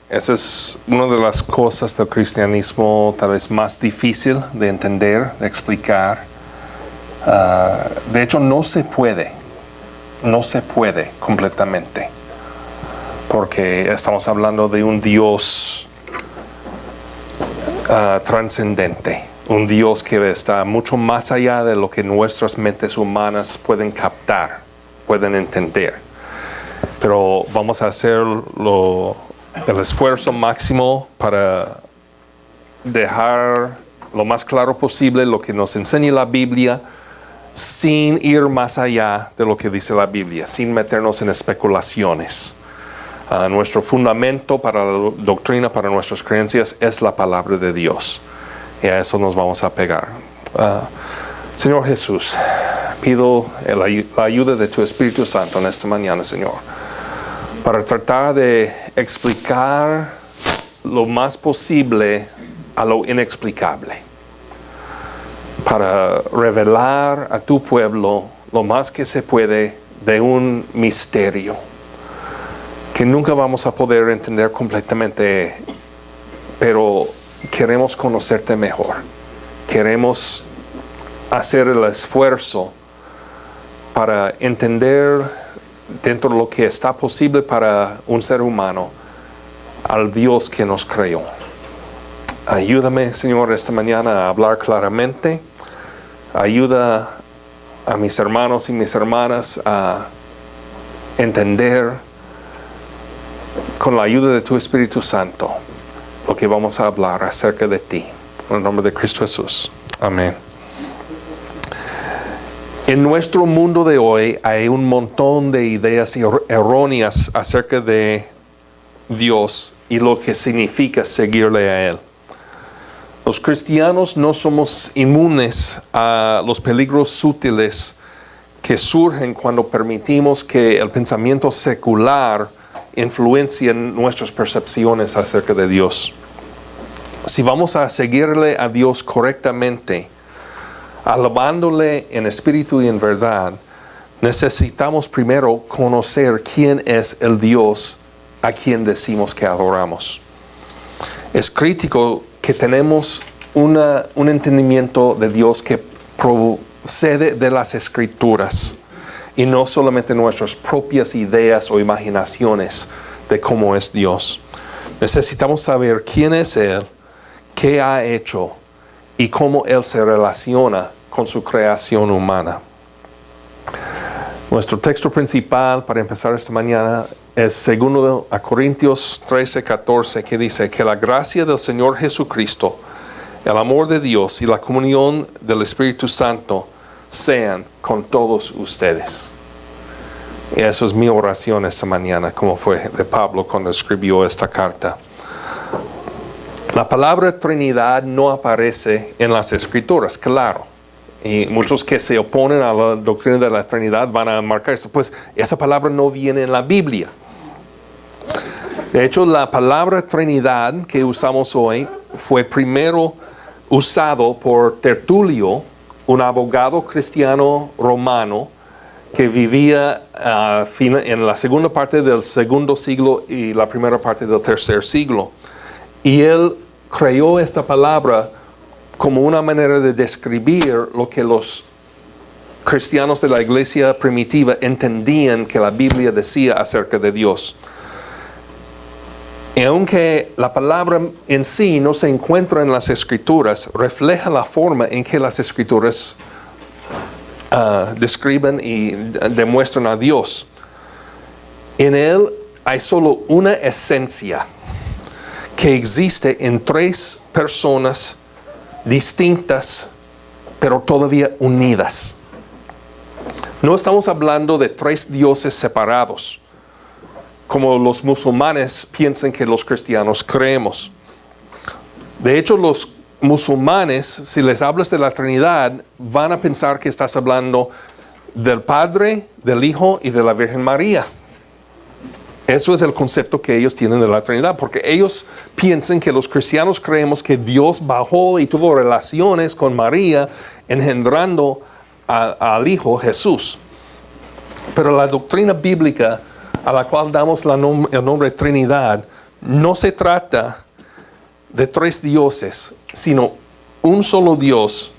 Esa es una de las cosas del cristianismo tal vez más difícil de entender, de explicar. De hecho, no se puede completamente, porque estamos hablando de un Dios trascendente, un Dios que está mucho más allá de lo que nuestras mentes humanas pueden captar, pueden entender. Pero vamos a hacer el esfuerzo máximo para dejar lo más claro posible lo que nos enseña la Biblia, sin ir más allá de lo que dice la Biblia, sin meternos en especulaciones. Nuestro fundamento para la doctrina, para nuestras creencias, es la palabra de Dios. Y a eso nos vamos a pegar. Señor Jesús, pido la ayuda de tu Espíritu Santo en esta mañana, Señor, para tratar de explicar lo más posible a lo inexplicable, para revelar a tu pueblo lo más que se puede de un misterio que nunca vamos a poder entender completamente, pero queremos conocerte mejor. Queremos hacer el esfuerzo para entender dentro de lo que está posible para un ser humano al Dios que nos creó. Ayúdame, Señor, esta mañana a hablar claramente. Ayuda a mis hermanos y mis hermanas a entender con la ayuda de tu Espíritu Santo lo que vamos a hablar acerca de ti. En el nombre de Cristo Jesús. Amén. En nuestro mundo de hoy hay un montón de ideas erróneas acerca de Dios y lo que significa seguirle a Él. Los cristianos no somos inmunes a los peligros sutiles que surgen cuando permitimos que el pensamiento secular influencie nuestras percepciones acerca de Dios. Si vamos a seguirle a Dios correctamente, alabándole en espíritu y en verdad, necesitamos primero conocer quién es el Dios a quien decimos que adoramos. Es crítico que tenemos un entendimiento de Dios que procede de las Escrituras y no solamente nuestras propias ideas o imaginaciones de cómo es Dios. Necesitamos saber quién es Él, qué ha hecho y cómo Él se relaciona con su creación humana. Nuestro texto principal para empezar esta mañana es 2 Corintios 13:14, que dice que la gracia del Señor Jesucristo, el amor de Dios y la comunión del Espíritu Santo sean con todos ustedes. Y eso es mi oración esta mañana, como fue de Pablo cuando escribió esta carta. La palabra Trinidad no aparece en las Escrituras, claro. Y muchos que se oponen a la doctrina de la Trinidad van a marcar eso. Pues esa palabra no viene en la Biblia. De hecho, la palabra Trinidad que usamos hoy fue primero usado por Tertulio, un abogado cristiano romano que vivía en la segunda parte del segundo siglo y la primera parte del tercer siglo. Y él creó esta palabra como una manera de describir lo que los cristianos de la iglesia primitiva entendían que la Biblia decía acerca de Dios. Y aunque la palabra en sí no se encuentra en las Escrituras, refleja la forma en que las Escrituras describen y demuestran a Dios. En Él hay solo una esencia que existe en tres personas distintas, pero todavía unidas. No estamos hablando de tres dioses separados, como los musulmanes piensan que los cristianos creemos. De hecho, los musulmanes, si les hablas de la Trinidad, van a pensar que estás hablando del Padre, del Hijo y de la Virgen María. Eso es el concepto que ellos tienen de la Trinidad, porque ellos piensan que los cristianos creemos que Dios bajó y tuvo relaciones con María, engendrando al Hijo Jesús. Pero la doctrina bíblica a la cual damos el nombre Trinidad, no se trata de tres dioses, sino un solo Dios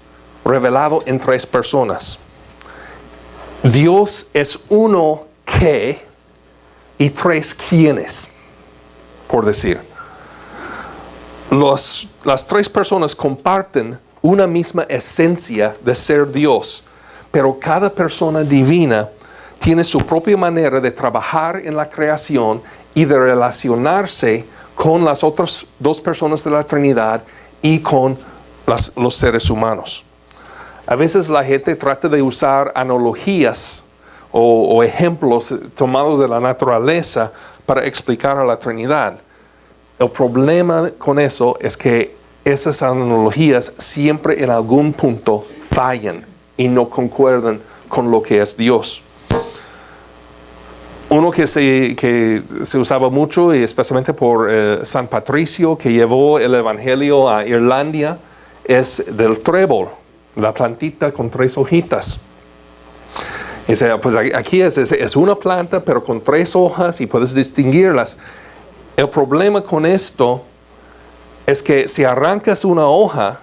revelado en tres personas. Dios es uno que y tres quienes, por decir. Las tres personas comparten una misma esencia de ser Dios, pero cada persona divina tiene su propia manera de trabajar en la creación y de relacionarse con las otras dos personas de la Trinidad y con los seres humanos. A veces la gente trata de usar analogías o ejemplos tomados de la naturaleza para explicar a la Trinidad. El problema con eso es que esas analogías siempre en algún punto fallan y no concuerdan con lo que es Dios. Uno que se usaba mucho, y especialmente por San Patricio, que llevó el Evangelio a Irlanda, es del trébol, la plantita con tres hojitas. Y dice, pues aquí es una planta, pero con tres hojas y puedes distinguirlas. El problema con esto es que si arrancas una hoja,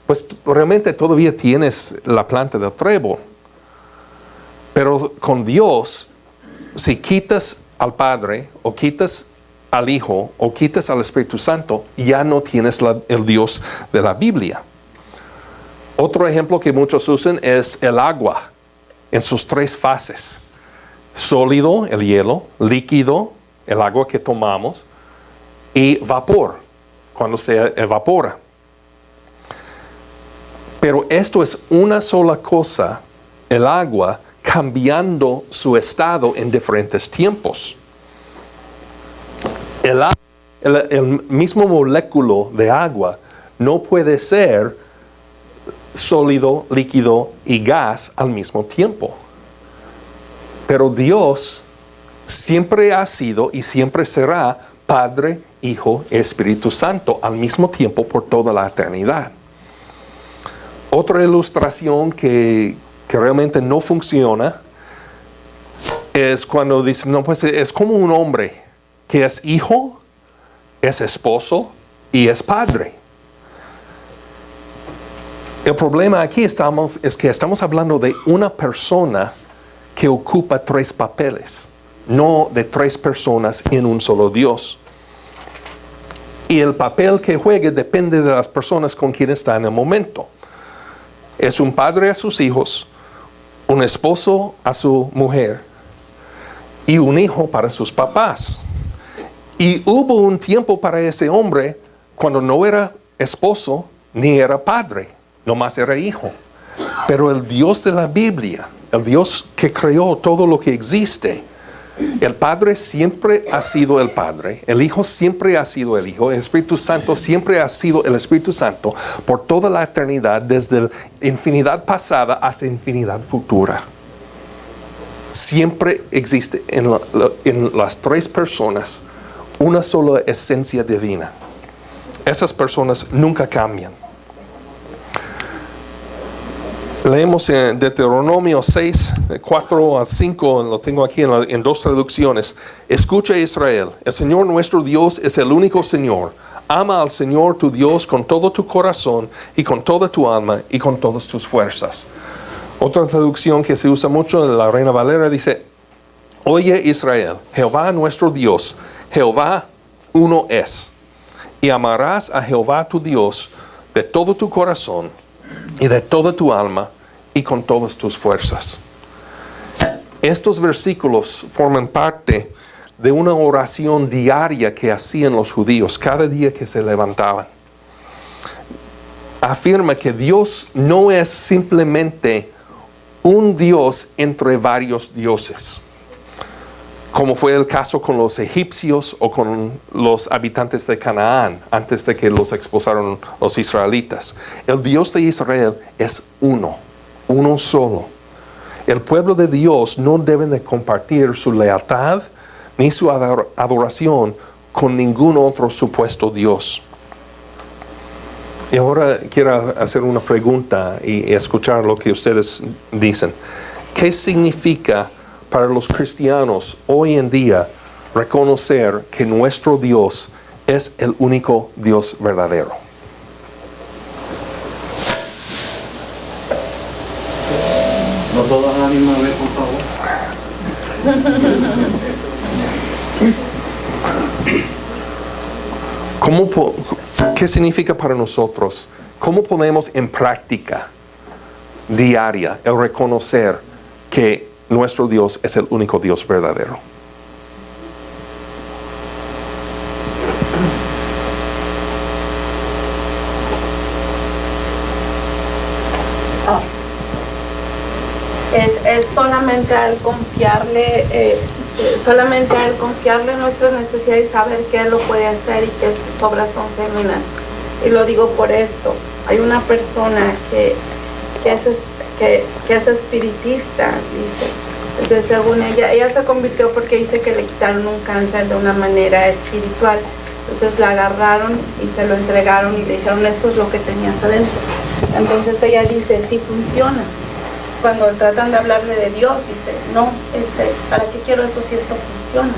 pues realmente todavía tienes la planta del trébol. Pero con Dios, si quitas al Padre, o quitas al Hijo, o quitas al Espíritu Santo, ya no tienes el Dios de la Biblia. Otro ejemplo que muchos usan es el agua, en sus tres fases. Sólido, el hielo; líquido, el agua que tomamos; y vapor, cuando se evapora. Pero esto es una sola cosa, el agua, cambiando su estado en diferentes tiempos. El mismo moléculo de agua no puede ser sólido, líquido y gas al mismo tiempo. Pero Dios siempre ha sido y siempre será Padre, Hijo y Espíritu Santo al mismo tiempo por toda la eternidad. Otra ilustración que realmente no funciona es cuando dicen, no, pues es como un hombre que es hijo, es esposo y es padre. El problema aquí es que estamos hablando de una persona que ocupa tres papeles, no de tres personas en un solo Dios. Y el papel que juegue depende de las personas con quien está en el momento. Es un padre a sus hijos, un esposo a su mujer y un hijo para sus papás. Y hubo un tiempo para ese hombre cuando no era esposo ni era padre, nomás era hijo. Pero el Dios de la Biblia, el Dios que creó todo lo que existe, el Padre siempre ha sido el Padre, el Hijo siempre ha sido el Hijo, el Espíritu Santo siempre ha sido el Espíritu Santo por toda la eternidad, desde la infinidad pasada hasta infinidad futura. Siempre existe en las tres personas una sola esencia divina. Esas personas nunca cambian. Leemos en Deuteronomio 6, 4 a 5, lo tengo aquí en dos traducciones. Escucha, Israel, el Señor nuestro Dios es el único Señor. Ama al Señor tu Dios con todo tu corazón y con toda tu alma y con todas tus fuerzas. Otra traducción que se usa mucho en la Reina Valera dice, oye Israel, Jehová nuestro Dios, Jehová uno es. Y amarás a Jehová tu Dios de todo tu corazón y de toda tu alma y con todas tus fuerzas. Estos versículos forman parte de una oración diaria que hacían los judíos cada día que se levantaban. Afirma que Dios no es simplemente un Dios entre varios dioses, como fue el caso con los egipcios o con los habitantes de Canaán antes de que los expulsaron los israelitas. El Dios de Israel es uno solo. El pueblo de Dios no debe de compartir su lealtad ni su adoración con ningún otro supuesto Dios. Y ahora quiero hacer una pregunta y escuchar lo que ustedes dicen. ¿Qué significa para los cristianos hoy en día reconocer que nuestro Dios es el único Dios verdadero? No todas a la misma vez, por favor. ¿Qué significa para nosotros? ¿Cómo ponemos en práctica diaria el reconocer que nuestro Dios es el único Dios verdadero? Es solamente al confiarle, nuestras necesidades y saber que Él lo puede hacer y que sus obras son genuinas. Y lo digo por esto: hay una persona que es espiritista, dice. Entonces, según ella se convirtió porque dice que le quitaron un cáncer de una manera espiritual. Entonces la agarraron y se lo entregaron y le dijeron: esto es lo que tenías adentro. Entonces ella dice: sí funciona. Cuando tratan de hablarle de Dios, dice: no, ¿para qué quiero eso si esto funciona?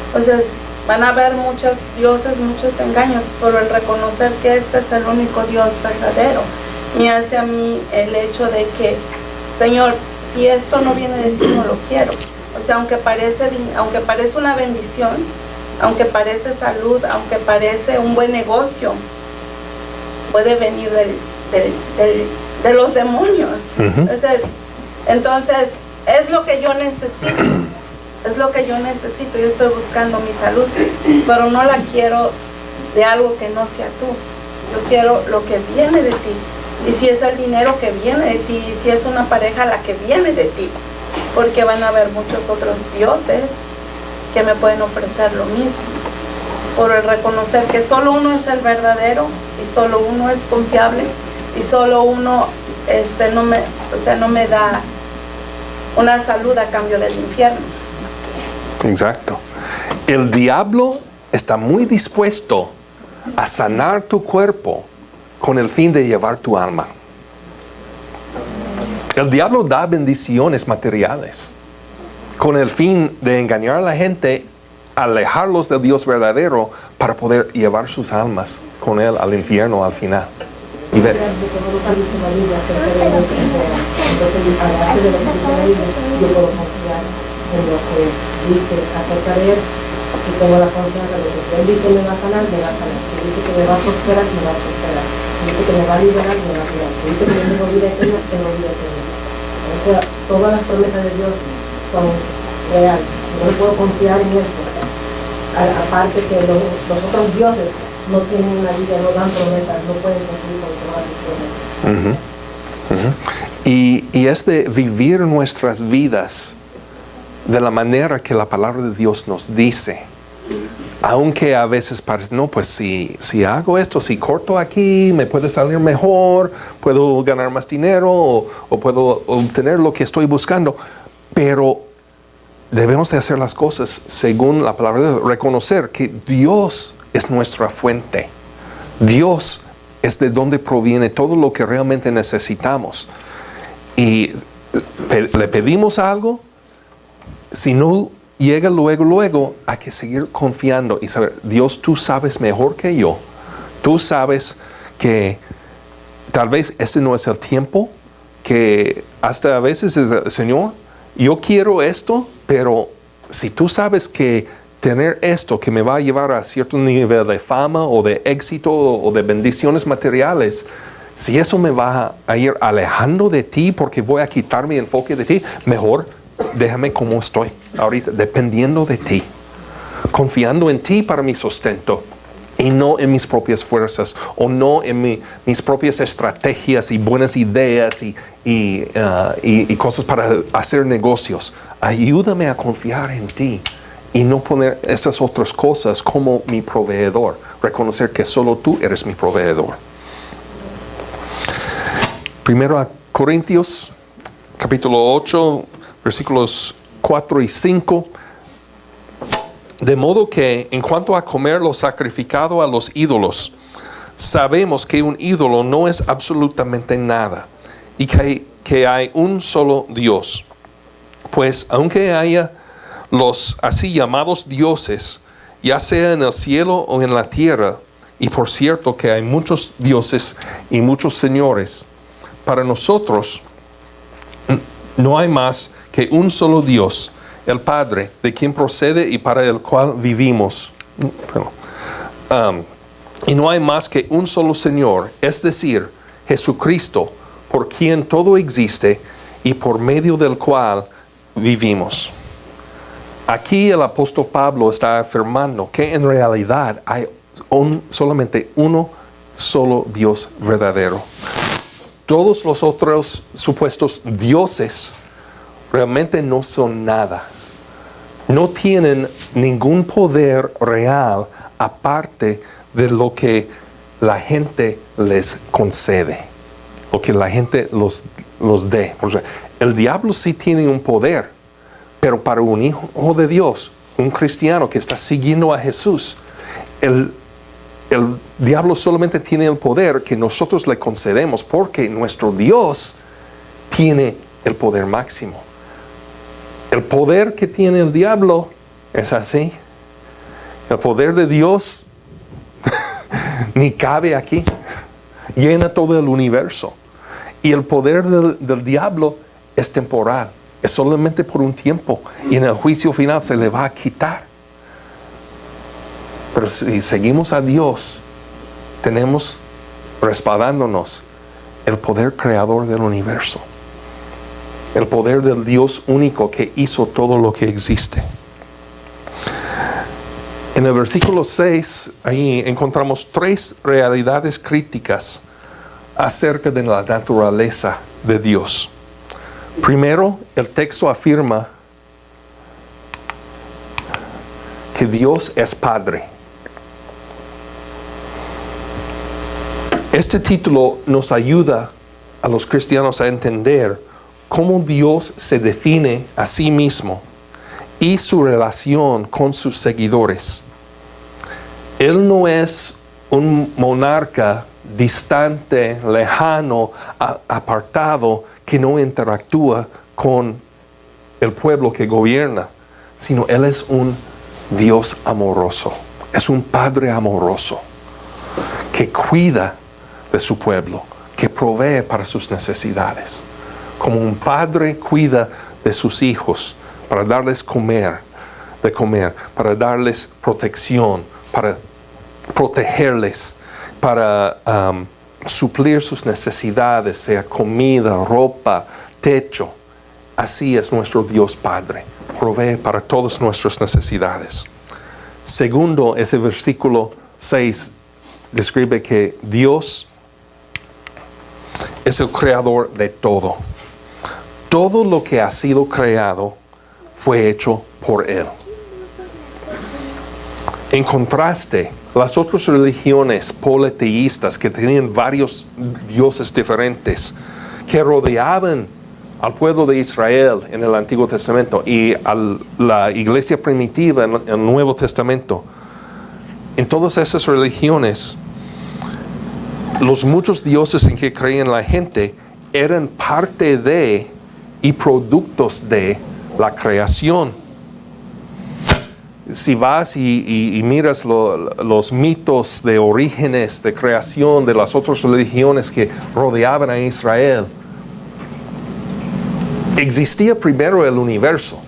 Entonces van a haber muchos dioses, muchos engaños, pero el reconocer que este es el único Dios verdadero me hace a mí el hecho de que, Señor, si esto no viene de ti, no lo quiero. O sea, aunque parece una bendición, aunque parece salud, aunque parece un buen negocio, puede venir de los demonios. Entonces, es lo que yo necesito. Es lo que yo necesito. Yo estoy buscando mi salud, pero no la quiero de algo que no sea tú. Yo quiero lo que viene de ti. Y si es el dinero que viene de ti, y si es una pareja la que viene de ti, porque van a haber muchos otros dioses que me pueden ofrecer lo mismo. Por el reconocer que solo uno es el verdadero y solo uno es confiable y solo uno no me da una salud a cambio del infierno. Exacto. El diablo está muy dispuesto a sanar tu cuerpo con el fin de llevar tu alma. El diablo da bendiciones materiales con el fin de engañar a la gente, alejarlos del Dios verdadero para poder llevar sus almas con Él al infierno al final. Y ver. Entonces, aparte de lo que dice la Biblia, yo puedo confiar en lo que dice acerca de Él y tengo la confianza de que si Él dice me va a sanar, me va a sanar. Si dice que me va a prosperar, me va a prosperar. Si dice que me va a liberar, me va a liberar. Si dice que yo tengo vida eterna, tengo vida eterna. O sea, todas las promesas de Dios son reales. Yo no puedo confiar en eso. Aparte que los otros dioses no tienen una vida, no dan promesas, no pueden cumplir con todas sus promesas. Y es de vivir nuestras vidas de la manera que la palabra de Dios nos dice. Aunque a veces parece, no, pues si hago esto, si corto aquí, me puede salir mejor, puedo ganar más dinero o puedo obtener lo que estoy buscando. Pero debemos de hacer las cosas según la palabra de Dios, reconocer que Dios es nuestra fuente. Dios es de donde proviene todo lo que realmente necesitamos. Y le pedimos algo, si no llega luego, hay que seguir confiando y saber: Dios, tú sabes mejor que yo. Tú sabes que tal vez este no es el tiempo, que hasta a veces es: Señor, yo quiero esto, pero si tú sabes que tener esto que me va a llevar a cierto nivel de fama o de éxito o de bendiciones materiales, si eso me va a ir alejando de ti porque voy a quitar mi enfoque de ti, mejor déjame como estoy ahorita, dependiendo de ti, confiando en ti para mi sustento y no en mis propias fuerzas o no en mis propias estrategias y buenas ideas y cosas para hacer negocios. Ayúdame a confiar en ti y no poner esas otras cosas como mi proveedor. Reconocer que solo tú eres mi proveedor. Primero a Corintios, capítulo 8, versículos 4 y 5. De modo que, en cuanto a comer lo sacrificado a los ídolos, sabemos que un ídolo no es absolutamente nada y que hay un solo Dios. Pues aunque haya los así llamados dioses, ya sea en el cielo o en la tierra, y por cierto que hay muchos dioses y muchos señores, para nosotros no hay más que un solo Dios, el Padre, de quien procede y para el cual vivimos. Y no hay más que un solo Señor, es decir, Jesucristo, por quien todo existe y por medio del cual vivimos. Aquí el apóstol Pablo está afirmando que en realidad hay solamente uno solo Dios verdadero. Todos los otros supuestos dioses realmente no son nada. No tienen ningún poder real aparte de lo que la gente les concede, o que la gente los dé. El diablo sí tiene un poder, pero para un hijo de Dios, un cristiano que está siguiendo a Jesús, el diablo solamente tiene el poder que nosotros le concedemos, porque nuestro Dios tiene el poder máximo. El poder que tiene el diablo es así. El poder de Dios ni cabe aquí. Llena todo el universo. Y el poder del diablo es temporal. Es solamente por un tiempo. Y en el juicio final se le va a quitar. Pero si seguimos a Dios, tenemos respaldándonos el poder creador del universo. El poder del Dios único que hizo todo lo que existe. En el versículo 6, ahí encontramos 3 realidades críticas acerca de la naturaleza de Dios. Primero, el texto afirma que Dios es Padre. Este título nos ayuda a los cristianos a entender cómo Dios se define a sí mismo y su relación con sus seguidores. Él no es un monarca distante, lejano, apartado, que no interactúa con el pueblo que gobierna, sino Él es un Dios amoroso, es un Padre amoroso que cuida de su pueblo, que provee para sus necesidades. Como un padre cuida de sus hijos para darles de comer, para darles protección, para protegerles, para suplir sus necesidades, sea comida, ropa, techo. Así es nuestro Dios Padre, provee para todas nuestras necesidades. Segundo, ese versículo 6 describe que Dios es el creador de todo. Todo lo que ha sido creado fue hecho por Él. En contraste, las otras religiones politeístas que tenían varios dioses diferentes, que rodeaban al pueblo de Israel en el Antiguo Testamento y a la iglesia primitiva en el Nuevo Testamento, en todas esas religiones, los muchos dioses en que creían la gente eran parte de y productos de la creación. Si vas y miras los mitos de orígenes, de creación de las otras religiones que rodeaban a Israel, existía primero el universo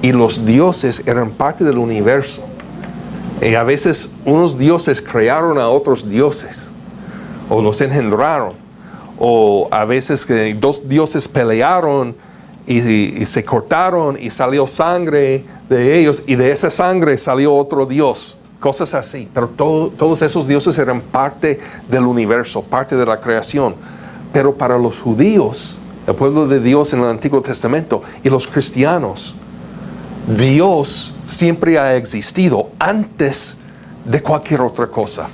y los dioses eran parte del universo. Y a veces unos dioses crearon a otros dioses o los engendraron, o a veces que 2 dioses pelearon y se cortaron y salió sangre de ellos, y de esa sangre salió otro Dios, cosas así. Pero todos esos dioses eran parte del universo, parte de la creación. Pero para los judíos, el pueblo de Dios en el Antiguo Testamento, y los cristianos, Dios siempre ha existido antes de cualquier otra cosa.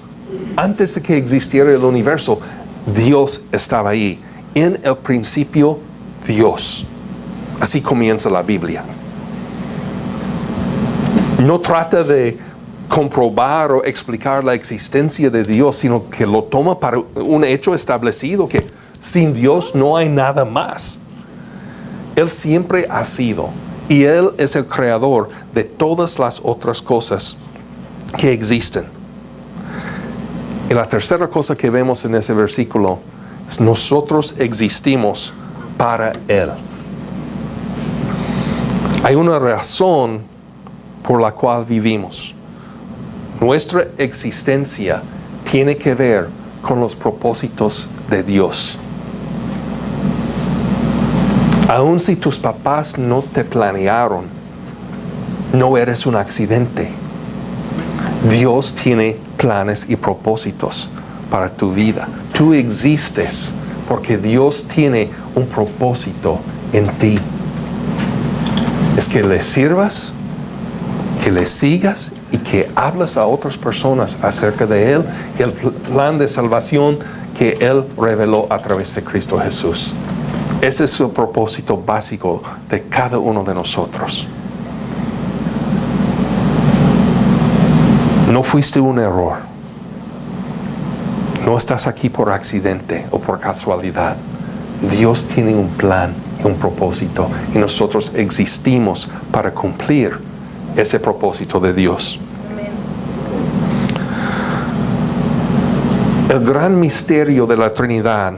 Antes de que existiera el universo, Dios estaba ahí. En el principio, Dios. Así comienza la Biblia. No trata de comprobar o explicar la existencia de Dios, sino que lo toma para un hecho establecido, que sin Dios no hay nada más. Él siempre ha sido. Y Él es el creador de todas las otras cosas que existen. Y la tercera cosa que vemos en ese versículo es: nosotros existimos para Él. Hay una razón por la cual vivimos. Nuestra existencia tiene que ver con los propósitos de Dios. Aun si tus papás no te planearon, no eres un accidente. Dios tiene planes y propósitos para tu vida. Tú existes porque Dios tiene un propósito en ti. Es que le sirvas, que le sigas y que hablas a otras personas acerca de Él y el plan de salvación que Él reveló a través de Cristo Jesús. Ese es el propósito básico de cada uno de nosotros. No fuiste un error. No estás aquí por accidente o por casualidad. Dios tiene un plan y un propósito y nosotros existimos para cumplir ese propósito de Dios. El gran misterio de la Trinidad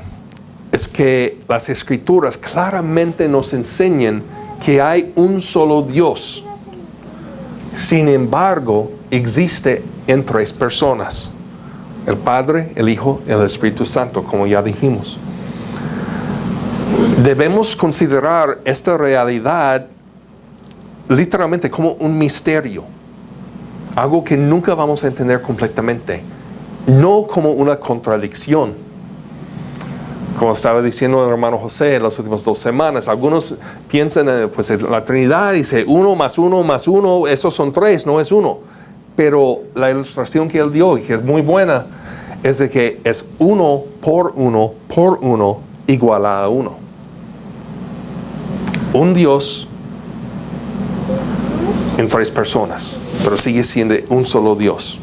es que las Escrituras claramente nos enseñan que hay un solo Dios. Sin embargo, existe en tres personas: el Padre, el Hijo y el Espíritu Santo, como ya dijimos. Debemos considerar esta realidad literalmente como un misterio, algo que nunca vamos a entender completamente, no como una contradicción. Como estaba diciendo el hermano José en las últimas 2 semanas, algunos piensan en la Trinidad y dicen 1 más 1 más 1, esos son 3, no es 1. Pero la ilustración que él dio, y que es muy buena, es de que es 1 por 1 por 1 igual a 1. Un Dios en 3 personas, pero sigue siendo un solo Dios.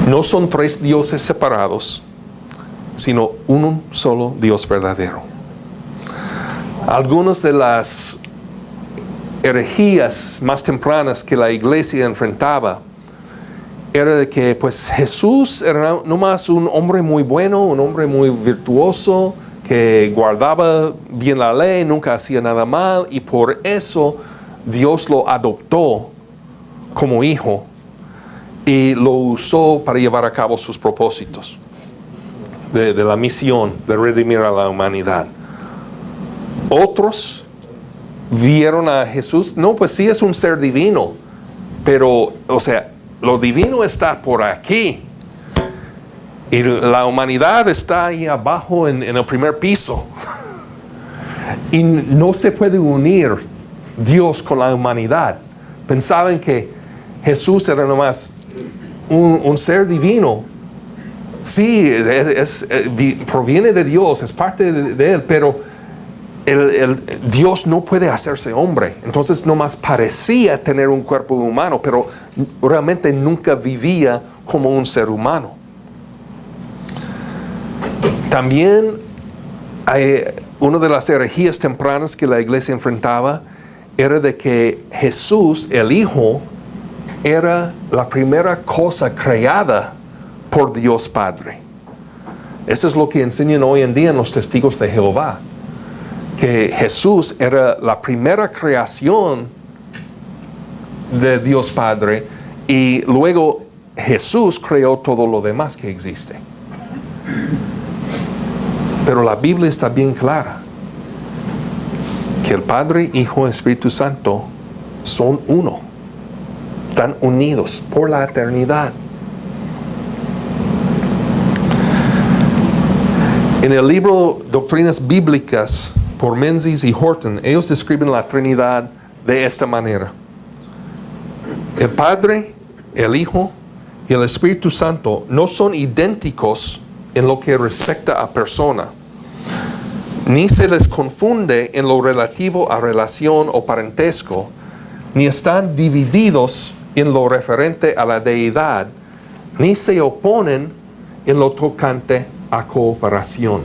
No son 3 dioses separados, sino un solo Dios verdadero. Algunas de las herejías más tempranas que la iglesia enfrentaba era de que pues Jesús era nomás un hombre muy bueno, un hombre muy virtuoso, que guardaba bien la ley, nunca hacía nada mal, y por eso Dios lo adoptó como hijo y lo usó para llevar a cabo sus propósitos de la misión de redimir a la humanidad. Otros vieron a Jesús, no, pues sí es un ser divino, pero, o sea, lo divino está por aquí y la humanidad está ahí abajo en el primer piso. Y no se puede unir Dios con la humanidad. Pensaban que Jesús era nomás un ser divino. Sí, proviene de Dios, es parte de Él, pero Dios no puede hacerse hombre. Entonces nomás parecía tener un cuerpo humano, pero realmente nunca vivía como un ser humano. También una de las herejías tempranas que la iglesia enfrentaba era de que Jesús, el Hijo, era la primera cosa creada por Dios Padre. Eso es lo que enseñan hoy en día en los testigos de Jehová, que Jesús era la primera creación de Dios Padre y luego Jesús creó todo lo demás que existe. Pero la Biblia está bien clara que el Padre, Hijo y Espíritu Santo son uno. Están unidos por la eternidad. En el libro Doctrinas Bíblicas por Menzies y Horton, ellos describen la Trinidad de esta manera: el Padre, el Hijo y el Espíritu Santo no son idénticos en lo que respecta a persona, ni se les confunde en lo relativo a relación o parentesco, ni están divididos en lo referente a la deidad, ni se oponen en lo tocante a cooperación.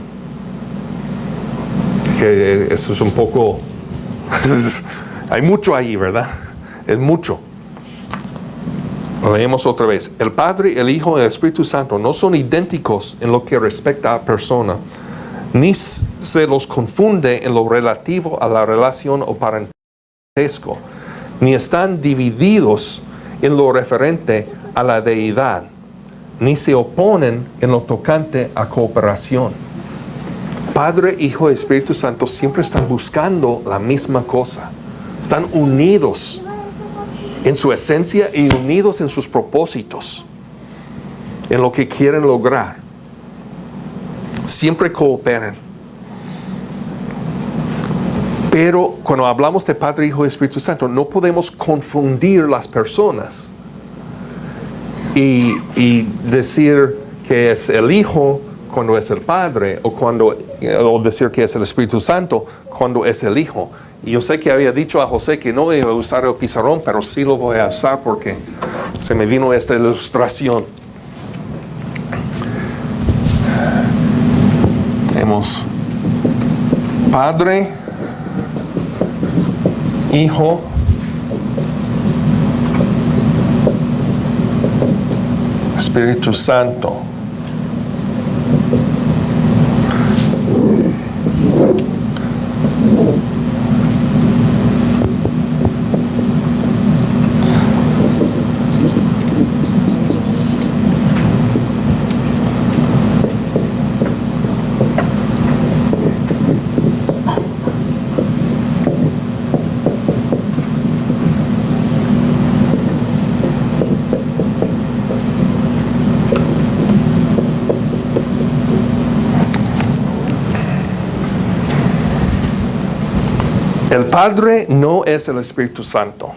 que eso es un poco, hay mucho ahí, ¿verdad? Es mucho. Leemos otra vez. El Padre, el Hijo y el Espíritu Santo no son idénticos en lo que respecta a persona, ni se los confunde en lo relativo a la relación o parentesco, ni están divididos en lo referente a la deidad, ni se oponen en lo tocante a cooperación. Padre, Hijo y Espíritu Santo siempre están buscando la misma cosa. Están unidos en su esencia y unidos en sus propósitos, en lo que quieren lograr. Siempre cooperan. Pero cuando hablamos de Padre, Hijo y Espíritu Santo, no podemos confundir las personas y decir que es el Hijo cuando es el Padre, o decir que es el Espíritu Santo cuando es el Hijo. Y yo sé que había dicho a José que no iba a usar el pizarrón, pero sí lo voy a usar porque se me vino esta ilustración. Tenemos Padre, Hijo, Espíritu Santo. El Padre no es el Espíritu Santo.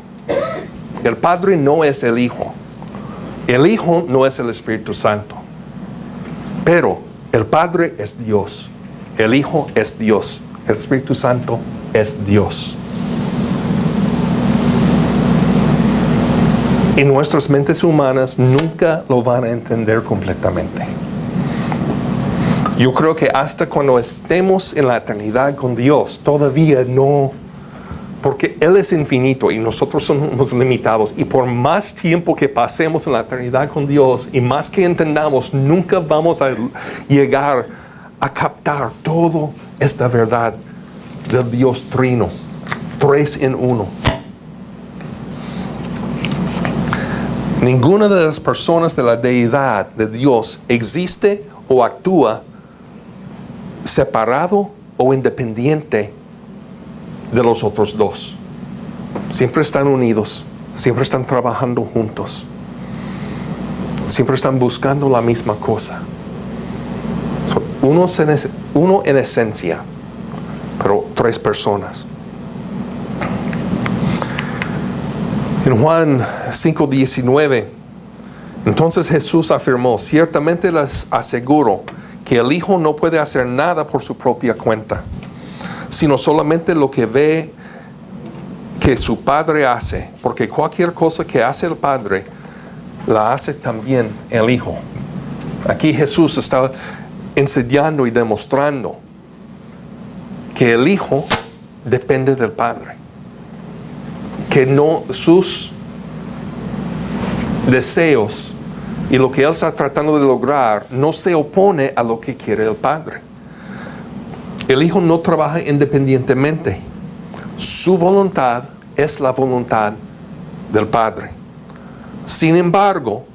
El Padre no es el Hijo. El Hijo no es el Espíritu Santo. Pero el Padre es Dios. El Hijo es Dios. El Espíritu Santo es Dios. Y nuestras mentes humanas nunca lo van a entender completamente. Yo creo que hasta cuando estemos en la eternidad con Dios, todavía no, porque Él es infinito y nosotros somos limitados. Y por más tiempo que pasemos en la eternidad con Dios y más que entendamos, nunca vamos a llegar a captar toda esta verdad del Dios Trino, 3 en 1. Ninguna de las personas de la deidad de Dios existe o actúa separado o independiente de los otros dos. Siempre están unidos, siempre están trabajando juntos, siempre están buscando la misma cosa. Uno en esencia, pero 3 personas. En Juan 5:19, entonces Jesús afirmó: ciertamente les aseguro que el Hijo no puede hacer nada por su propia cuenta, sino solamente lo que ve que su Padre hace, porque cualquier cosa que hace el Padre, la hace también el Hijo. Aquí Jesús está enseñando y demostrando que el Hijo depende del Padre, que no sus deseos y lo que Él está tratando de lograr no se opone a lo que quiere el Padre. El Hijo no trabaja independientemente. Su voluntad es la voluntad del Padre. Sin embargo,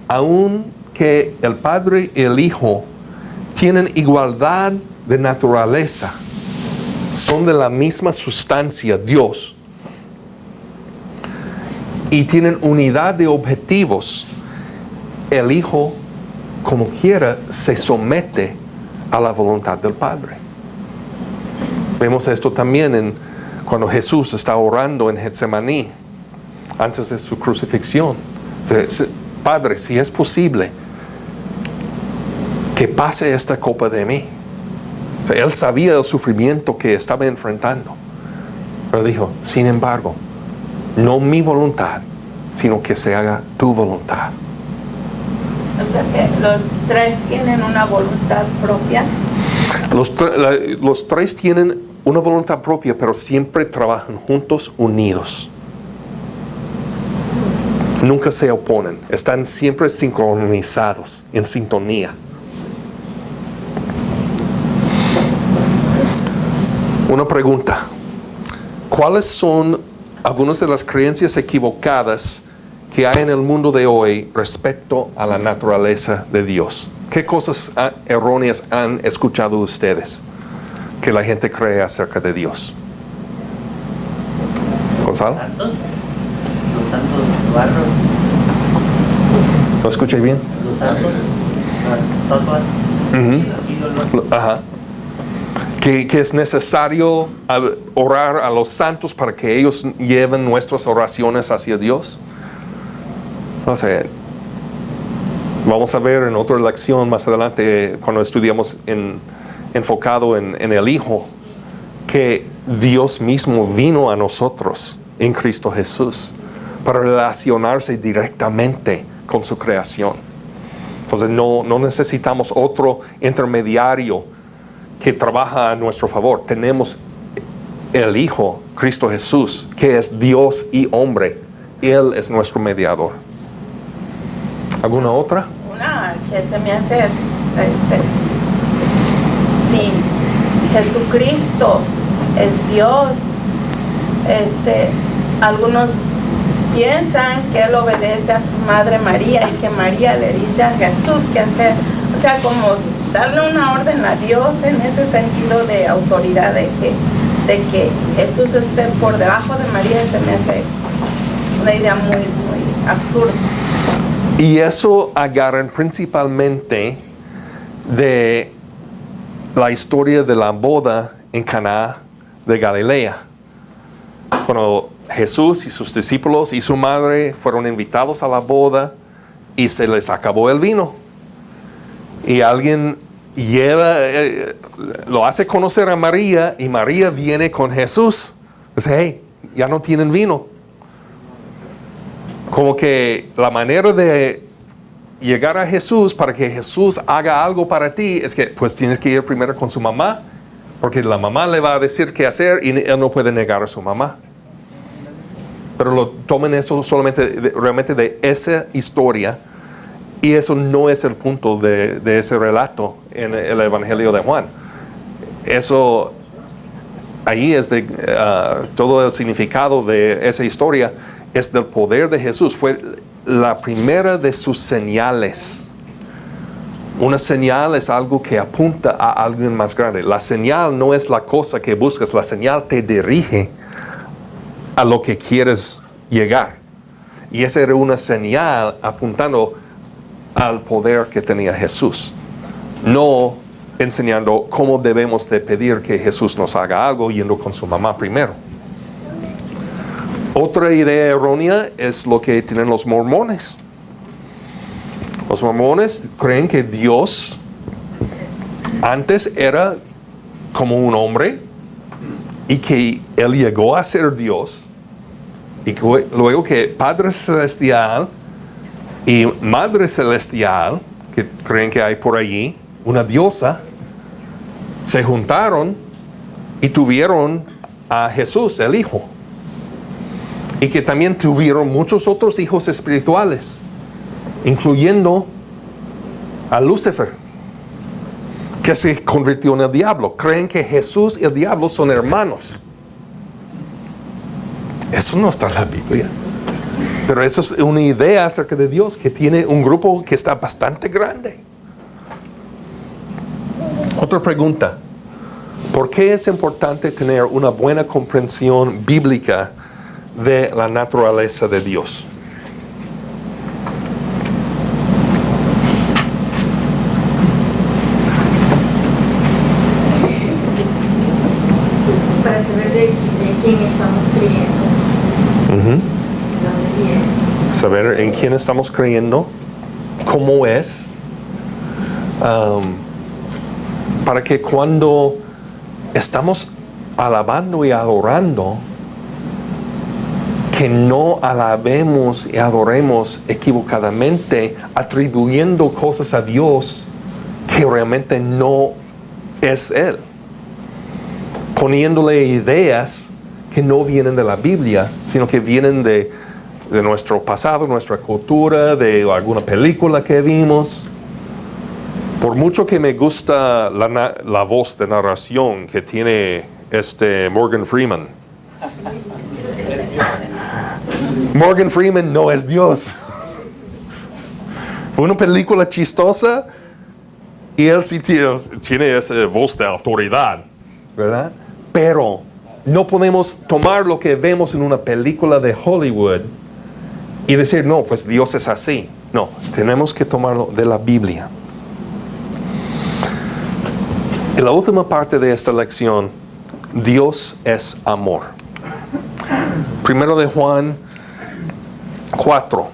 aunque el Padre y el Hijo tienen igualdad de naturaleza, son de la misma sustancia, Dios, y tienen unidad de objetivos, el Hijo, como quiera, se somete a la voluntad del Padre. Vemos esto también cuando Jesús está orando en Getsemaní, antes de su crucifixión. Padre, si es posible, que pase esta copa de mí. Él sabía el sufrimiento que estaba enfrentando, pero dijo: sin embargo, no mi voluntad, sino que se haga tu voluntad. O sea que los 3 tienen una voluntad propia. Los tres tienen una voluntad propia, pero siempre trabajan juntos, unidos. Nunca se oponen, están siempre sincronizados, en sintonía. Una pregunta: ¿cuáles son algunas de las creencias equivocadas que hay en el mundo de hoy respecto a la naturaleza de Dios? ¿Qué cosas erróneas han escuchado ustedes que la gente cree acerca de Dios? ¿Gonzalo? Los santos de barro, ¿No escuché bien? los santos, las estatuas, ídolos. Ajá. Que es necesario orar a los santos para que ellos lleven nuestras oraciones hacia Dios. No sé. Vamos a ver en otra lección más adelante, cuando estudiamos enfocado en el Hijo, que Dios mismo vino a nosotros en Cristo Jesús para relacionarse directamente con su creación. Entonces no necesitamos otro intermediario que trabaja a nuestro favor. Tenemos el Hijo, Cristo Jesús, que es Dios y hombre. Él es nuestro mediador. ¿Alguna otra? Una que se me hace es, si Jesucristo es Dios, algunos piensan que Él obedece a su madre María y que María le dice a Jesús qué hacer. O sea, como darle una orden a Dios en ese sentido de autoridad, de que Jesús esté por debajo de María, se me hace una idea muy, muy absurda. Y eso agarran principalmente de la historia de la boda en Caná de Galilea. Cuando Jesús y sus discípulos y su madre fueron invitados a la boda y se les acabó el vino. Y alguien lo hace conocer a María y María viene con Jesús. Dice, hey, ya no tienen vino. Como que la manera de llegar a Jesús para que Jesús haga algo para ti es que pues tienes que ir primero con su mamá, porque la mamá le va a decir qué hacer y él no puede negar a su mamá. Pero lo tomen eso solamente realmente de esa historia, y eso no es el punto de ese relato en el Evangelio de Juan. Eso ahí es de todo el significado de esa historia. Es del poder de Jesús. Fue la primera de sus señales. Una señal es algo que apunta a alguien más grande. La señal no es la cosa que buscas. La señal te dirige a lo que quieres llegar. Y esa era una señal apuntando al poder que tenía Jesús. No enseñando cómo debemos de pedir que Jesús nos haga algo yendo con su mamá primero. Otra idea errónea es lo que tienen los mormones. Los mormones creen que Dios antes era como un hombre y que Él llegó a ser Dios y que luego que Padre Celestial y Madre Celestial, que creen que hay por allí, una diosa, se juntaron y tuvieron a Jesús, el Hijo. Y que también tuvieron muchos otros hijos espirituales, incluyendo a Lucifer, que se convirtió en el diablo. Creen que Jesús y el diablo son hermanos. Eso no está en la Biblia. Pero eso es una idea acerca de Dios que tiene un grupo que está bastante grande. Otra pregunta: ¿por qué es importante tener una buena comprensión bíblica de la naturaleza de Dios? Para saber de quién estamos creyendo. ¿De dónde viene? Saber en quién estamos creyendo, cómo es, para que cuando estamos alabando y adorando, que no alabemos y adoremos equivocadamente, atribuyendo cosas a Dios que realmente no es Él, poniéndole ideas que no vienen de la Biblia, sino que vienen de nuestro pasado, nuestra cultura, de alguna película que vimos. Por mucho que me gusta la voz de narración que tiene Morgan Freeman. Morgan Freeman no es Dios. Fue una película chistosa y él sí tiene esa voz de autoridad, ¿verdad? Pero no podemos tomar lo que vemos en una película de Hollywood y decir, no, pues Dios es así. No, tenemos que tomarlo de la Biblia. En la última parte de esta lección, Dios es amor. Primero de Juan 4,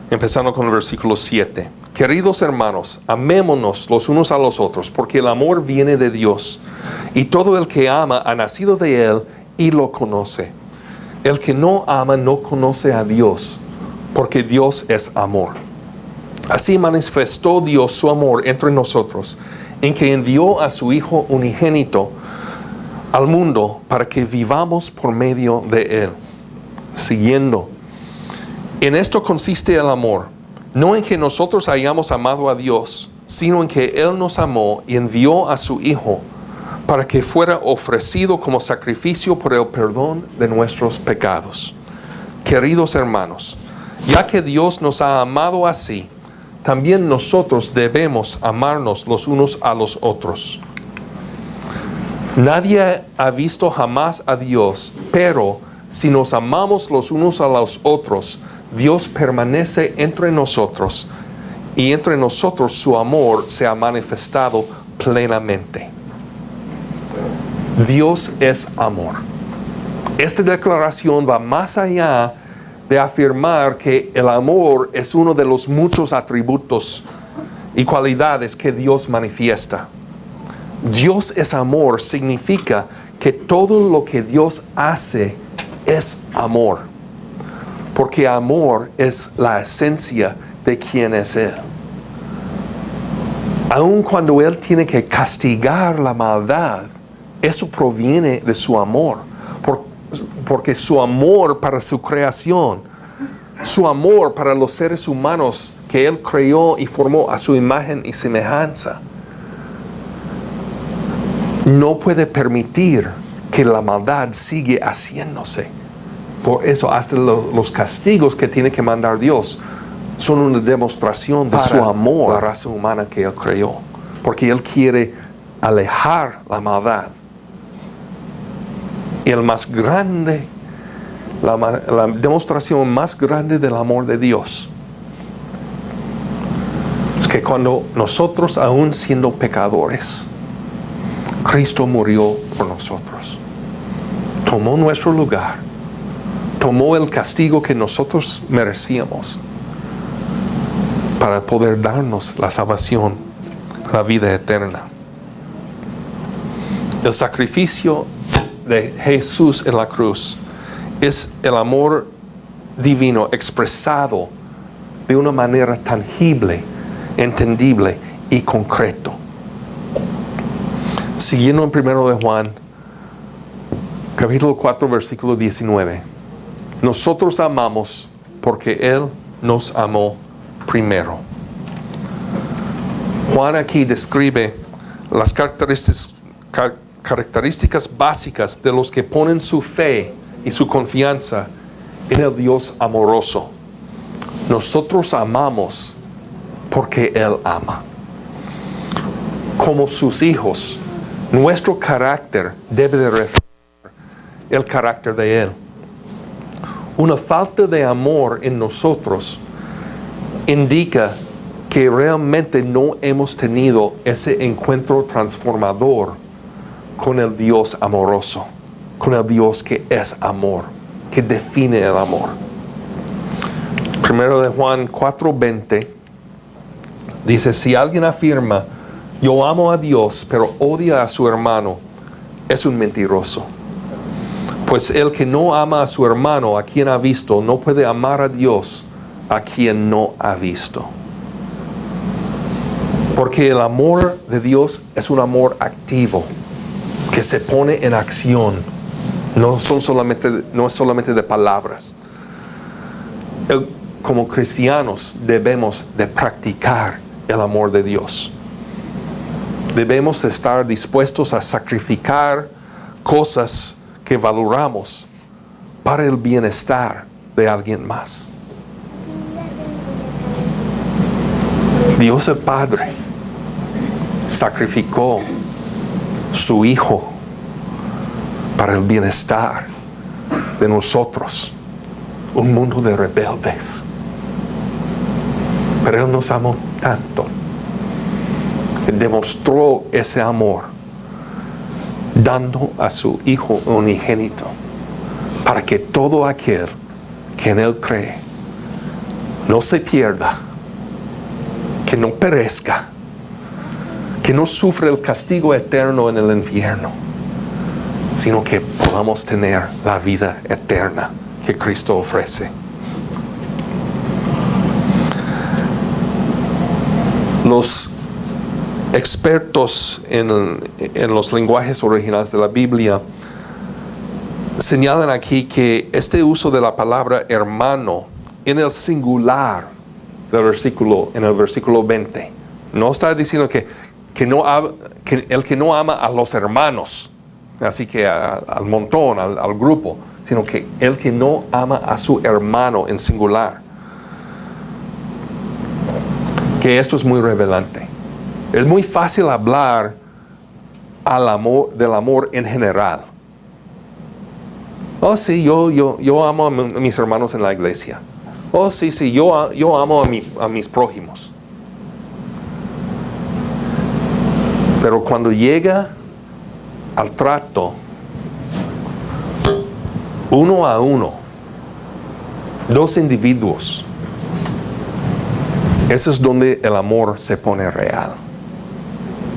empezando con el versículo 7. Queridos hermanos, amémonos los unos a los otros, porque el amor viene de Dios, y todo el que ama ha nacido de Él y lo conoce. El que no ama no conoce a Dios, porque Dios es amor. Así manifestó Dios su amor entre nosotros, en que envió a su Hijo unigénito al mundo para que vivamos por medio de Él. Siguiendo. En esto consiste el amor, no en que nosotros hayamos amado a Dios, sino en que Él nos amó y envió a su Hijo para que fuera ofrecido como sacrificio por el perdón de nuestros pecados. Queridos hermanos, ya que Dios nos ha amado así, también nosotros debemos amarnos los unos a los otros. Nadie ha visto jamás a Dios, pero si nos amamos los unos a los otros, Dios permanece entre nosotros y entre nosotros su amor se ha manifestado plenamente. Dios es amor. Esta declaración va más allá de afirmar que el amor es uno de los muchos atributos y cualidades que Dios manifiesta. Dios es amor significa que todo lo que Dios hace es amor, porque amor es la esencia de quién es Él. Aun cuando Él tiene que castigar la maldad, eso proviene de su amor, porque su amor para su creación, su amor para los seres humanos que Él creó y formó a su imagen y semejanza, no puede permitir que la maldad sigue haciéndose. Por eso hasta los castigos que tiene que mandar Dios son una demostración de su amor a la raza humana que Él creó, porque Él quiere alejar la maldad. Y el más grande, la demostración más grande del amor de Dios es que cuando nosotros, aún siendo pecadores, Cristo murió por nosotros, tomó nuestro lugar, tomó el castigo que nosotros merecíamos para poder darnos la salvación, la vida eterna. El sacrificio de Jesús en la cruz es el amor divino expresado de una manera tangible, entendible y concreto. Siguiendo en 1 de Juan, capítulo 4, versículo 19. Nosotros amamos porque Él nos amó primero. Juan aquí describe las características básicas de los que ponen su fe y su confianza en el Dios amoroso. Nosotros amamos porque Él ama. Como sus hijos, nuestro carácter debe de reflejar el carácter de Él. Una falta de amor en nosotros indica que realmente no hemos tenido ese encuentro transformador con el Dios amoroso, con el Dios que es amor, que define el amor. 1 de Juan 4:20 dice: si alguien afirma yo amo a Dios pero odia a su hermano, es un mentiroso. Pues el que no ama a su hermano a quien ha visto, no puede amar a Dios a quien no ha visto. Porque el amor de Dios es un amor activo, que se pone en acción. No es solamente de palabras. Como cristianos debemos de practicar el amor de Dios. Debemos de estar dispuestos a sacrificar cosas que valoramos para el bienestar de alguien más. Dios el Padre sacrificó su Hijo para el bienestar de nosotros, un mundo de rebeldes. Pero Él nos amó tanto, demostró ese amor dando a su Hijo unigénito, para que todo aquel que en Él cree no se pierda, que no perezca, que no sufra el castigo eterno en el infierno, sino que podamos tener la vida eterna que Cristo ofrece. Los expertos en los lenguajes originales de la Biblia señalan aquí que este uso de la palabra hermano en el singular en el versículo 20, no está diciendo que el que no ama a los hermanos, así que al montón, al grupo, sino que el que no ama a su hermano en singular. Que esto es muy revelante. Es muy fácil hablar del amor en general. Oh, sí, yo amo a mis hermanos en la iglesia. Oh, sí, yo amo a mis prójimos. Pero cuando llega al trato, uno a uno, dos individuos, ese es donde el amor se pone real,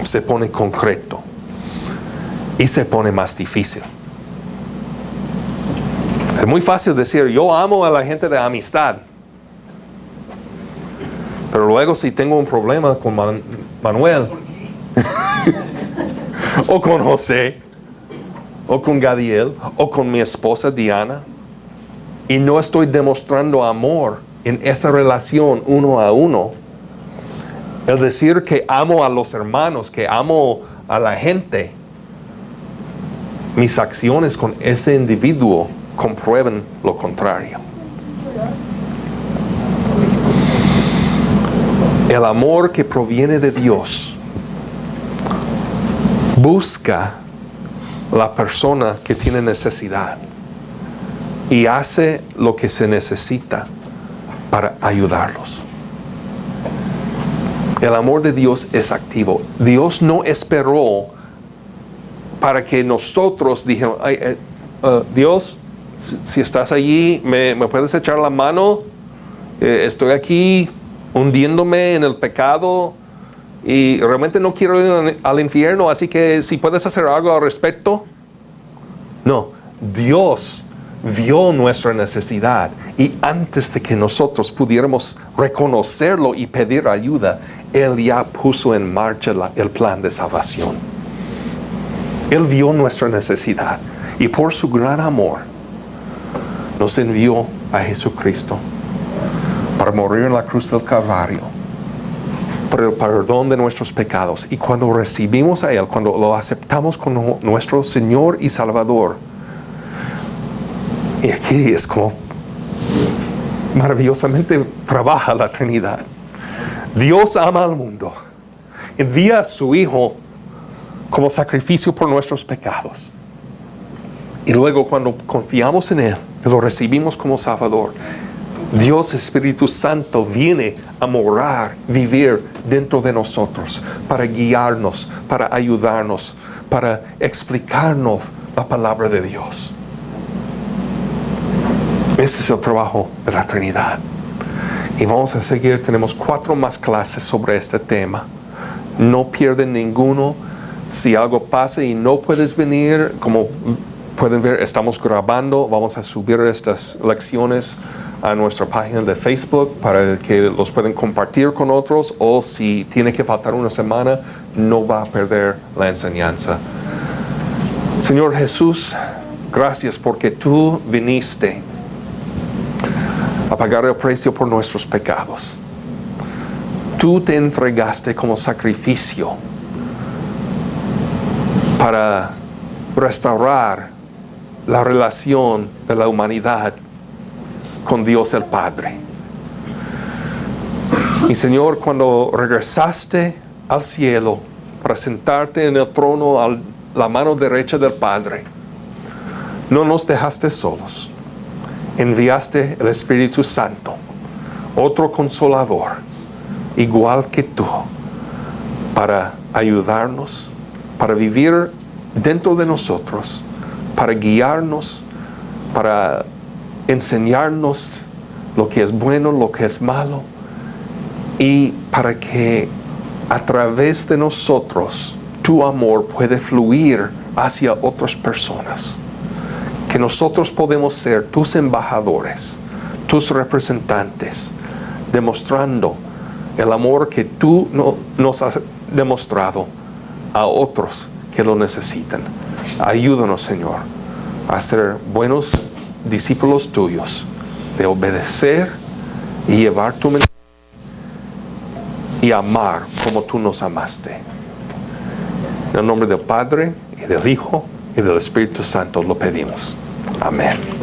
se pone concreto y se pone más difícil. Es muy fácil decir, yo amo a la gente de amistad. Pero luego si tengo un problema con Manuel, o con José, o con Gadiel, o con mi esposa Diana, y no estoy demostrando amor en esa relación uno a uno, el decir que amo a los hermanos, que amo a la gente, mis acciones con ese individuo comprueban lo contrario. El amor que proviene de Dios busca la persona que tiene necesidad y hace lo que se necesita para ayudarlos. El amor de Dios es activo. Dios no esperó para que nosotros dijéramos, Dios, si estás allí, ¿me puedes echar la mano? Estoy aquí hundiéndome en el pecado y realmente no quiero ir al infierno, así que si puedes hacer algo al respecto. No, Dios vio nuestra necesidad y antes de que nosotros pudiéramos reconocerlo y pedir ayuda, Él ya puso en marcha el plan de salvación. Él vio nuestra necesidad y por su gran amor nos envió a Jesucristo para morir en la cruz del Calvario por el perdón de nuestros pecados. Y cuando recibimos a Él, cuando lo aceptamos como nuestro Señor y Salvador, y aquí es como maravillosamente trabaja la Trinidad. Dios ama al mundo, envía a su Hijo como sacrificio por nuestros pecados. Y luego cuando confiamos en Él, que lo recibimos como Salvador, Dios Espíritu Santo viene a morar, vivir dentro de nosotros para guiarnos, para ayudarnos, para explicarnos la palabra de Dios. Ese es el trabajo de la Trinidad. Y vamos a seguir, tenemos 4 más clases sobre este tema. No pierden ninguno. Si algo pasa y no puedes venir, como pueden ver, estamos grabando, vamos a subir estas lecciones a nuestra página de Facebook para que los puedan compartir con otros, o si tiene que faltar una semana, no va a perder la enseñanza. Señor Jesús, gracias porque tú viniste a pagar el precio por nuestros pecados. Tú te entregaste como sacrificio para restaurar la relación de la humanidad con Dios el Padre. Y Señor, cuando regresaste al cielo para sentarte en el trono a la mano derecha del Padre, no nos dejaste solos. Enviaste el Espíritu Santo, otro consolador, igual que tú, para ayudarnos, para vivir dentro de nosotros, para guiarnos, para enseñarnos lo que es bueno, lo que es malo, y para que a través de nosotros tu amor puede fluir hacia otras personas. Que nosotros podemos ser tus embajadores, tus representantes, demostrando el amor que tú nos has demostrado a otros que lo necesitan. Ayúdanos, Señor, a ser buenos discípulos tuyos, de obedecer y llevar tu mensaje y amar como tú nos amaste. En el nombre del Padre y del Hijo y del Espíritu Santo lo pedimos. Amén.